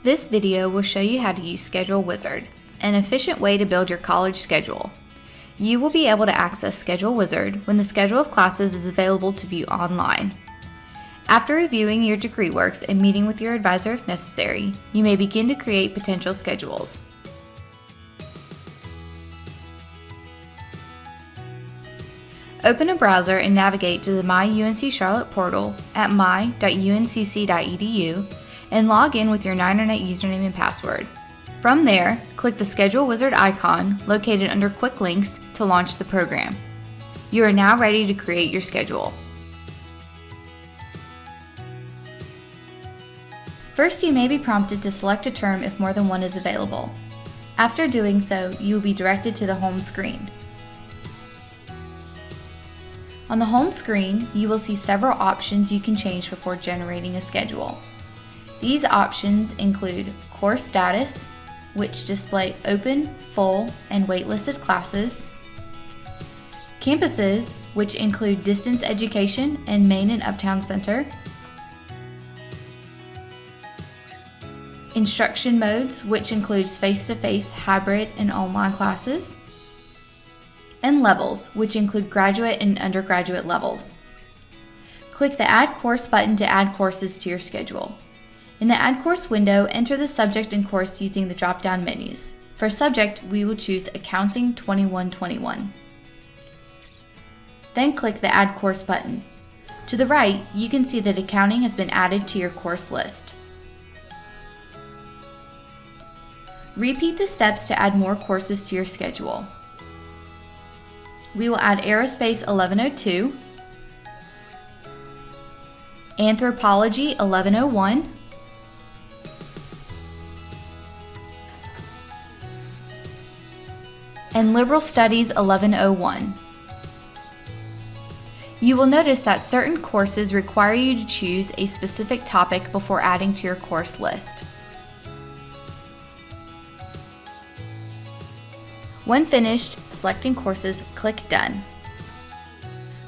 This video will show you how to use Schedule Wizard, an efficient way to build your college schedule. You will be able to access Schedule Wizard when the schedule of classes is available to view online. After reviewing your degree works and meeting with your advisor if necessary, you may begin to create potential schedules. Open a browser and navigate to the My UNC Charlotte portal at my.uncc.edu and log in with your Ninernet username and password. From there, click the Schedule Wizard icon located under Quick Links to launch the program. You are now ready to create your schedule. First, you may be prompted to select a term if more than one is available. After doing so, you will be directed to the home screen. On the home screen, you will see several options you can change before generating a schedule. These options include course status, which display open, full, and waitlisted classes, campuses, which include distance education and Main and Uptown Center, instruction modes, which includes face-to-face, hybrid, and online classes, and levels, which include graduate and undergraduate levels. Click the Add Course button to add courses to your schedule. In the Add Course window, enter the subject and course using the drop-down menus. For subject, we will choose Accounting 2121. Then click the Add Course button. To the right, you can see that accounting has been added to your course list. Repeat the steps to add more courses to your schedule. We will add Aerospace 1102, Anthropology 1101, and Liberal Studies 1101. You will notice that certain courses require you to choose a specific topic before adding to your course list. When finished selecting courses, click Done.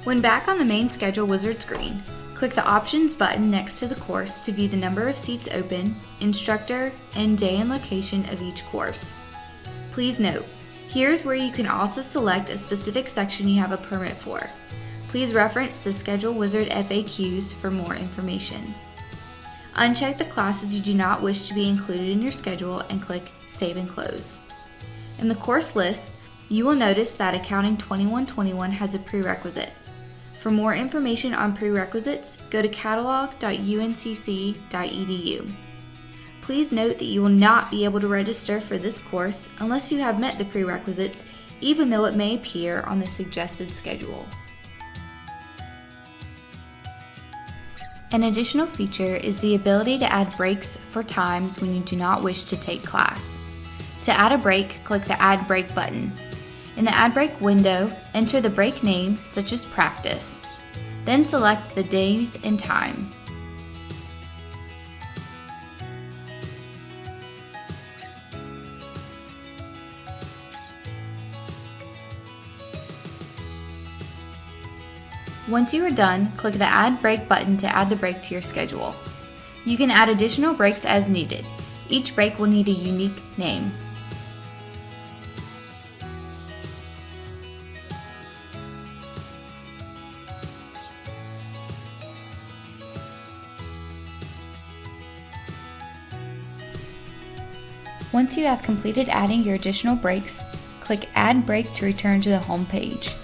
When back on the main Schedule Wizard screen, click the Options button next to the course to view the number of seats open, instructor, and day and location of each course. Please note, here's where you can also select a specific section you have a permit for. Please reference the Schedule Wizard FAQs for more information. Uncheck the classes you do not wish to be included in your schedule and click Save and Close. In the course list, you will notice that Accounting 2121 has a prerequisite. For more information on prerequisites, go to catalog.uncc.edu. Please note that you will not be able to register for this course unless you have met the prerequisites, even though it may appear on the suggested schedule. An additional feature is the ability to add breaks for times when you do not wish to take class. To add a break, click the Add Break button. In the Add Break window, enter the break name, such as Practice. Then select the days and time. Once you are done, click the Add Break button to add the break to your schedule. You can add additional breaks as needed. Each break will need a unique name. Once you have completed adding your additional breaks, click Add Break to return to the home page.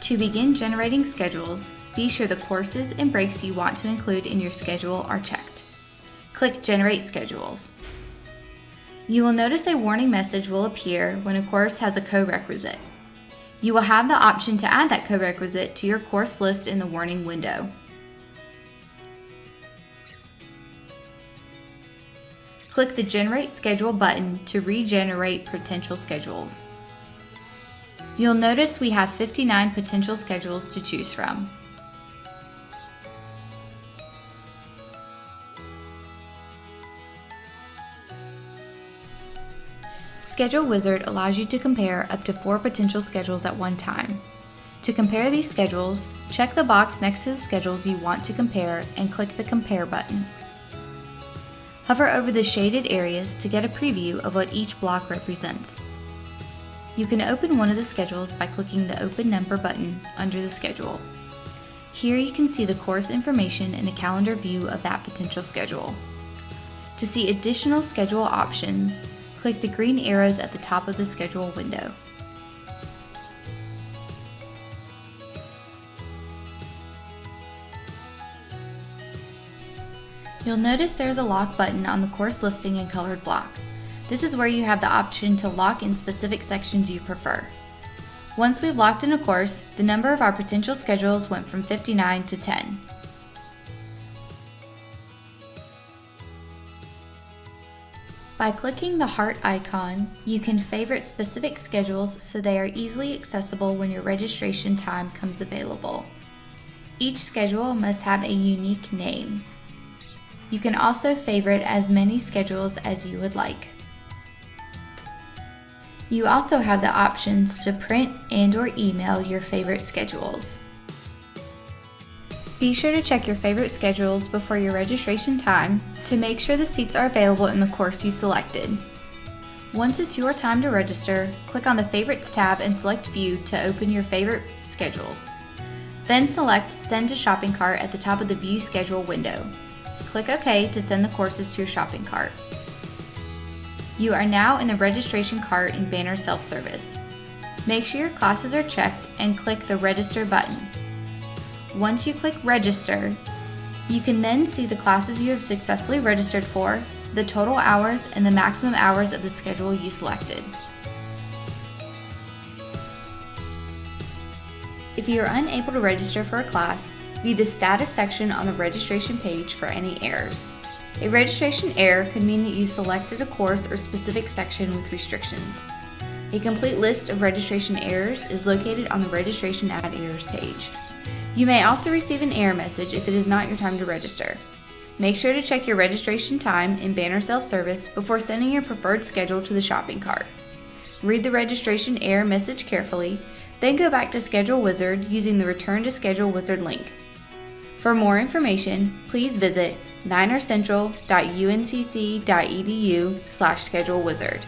To begin generating schedules, be sure the courses and breaks you want to include in your schedule are checked. Click Generate Schedules. You will notice a warning message will appear when a course has a co-requisite. You will have the option to add that co-requisite to your course list in the warning window. Click the Generate Schedule button to regenerate potential schedules. You'll notice we have 59 potential schedules to choose from. Schedule Wizard allows you to compare up to 4 potential schedules at one time. To compare these schedules, check the box next to the schedules you want to compare and click the Compare button. Hover over the shaded areas to get a preview of what each block represents. You can open one of the schedules by clicking the Open Number button under the schedule. Here you can see the course information in a calendar view of that potential schedule. To see additional schedule options, click the green arrows at the top of the schedule window. You'll notice there's a lock button on the course listing in colored block. This is where you have the option to lock in specific sections you prefer. Once we've locked in a course, the number of our potential schedules went from 59 to 10. By clicking the heart icon, you can favorite specific schedules so they are easily accessible when your registration time comes available. Each schedule must have a unique name. You can also favorite as many schedules as you would like. You also have the options to print and/or email your favorite schedules. Be sure to check your favorite schedules before your registration time to make sure the seats are available in the course you selected. Once it's your time to register, click on the Favorites tab and select View to open your favorite schedules. Then select Send to Shopping Cart at the top of the View Schedule window. Click OK to send the courses to your shopping cart. You are now in the registration cart in Banner Self-Service. Make sure your classes are checked and click the Register button. Once you click Register, you can then see the classes you have successfully registered for, the total hours, and the maximum hours of the schedule you selected. If you are unable to register for a class, view the status section on the registration page for any errors. A registration error could mean that you selected a course or specific section with restrictions. A complete list of registration errors is located on the Registration Add Errors page. You may also receive an error message if it is not your time to register. Make sure to check your registration time in Banner Self-Service before sending your preferred schedule to the shopping cart. Read the registration error message carefully, then go back to Schedule Wizard using the Return to Schedule Wizard link. For more information, please visit ninercentral.uncc.edu/schedulewizard.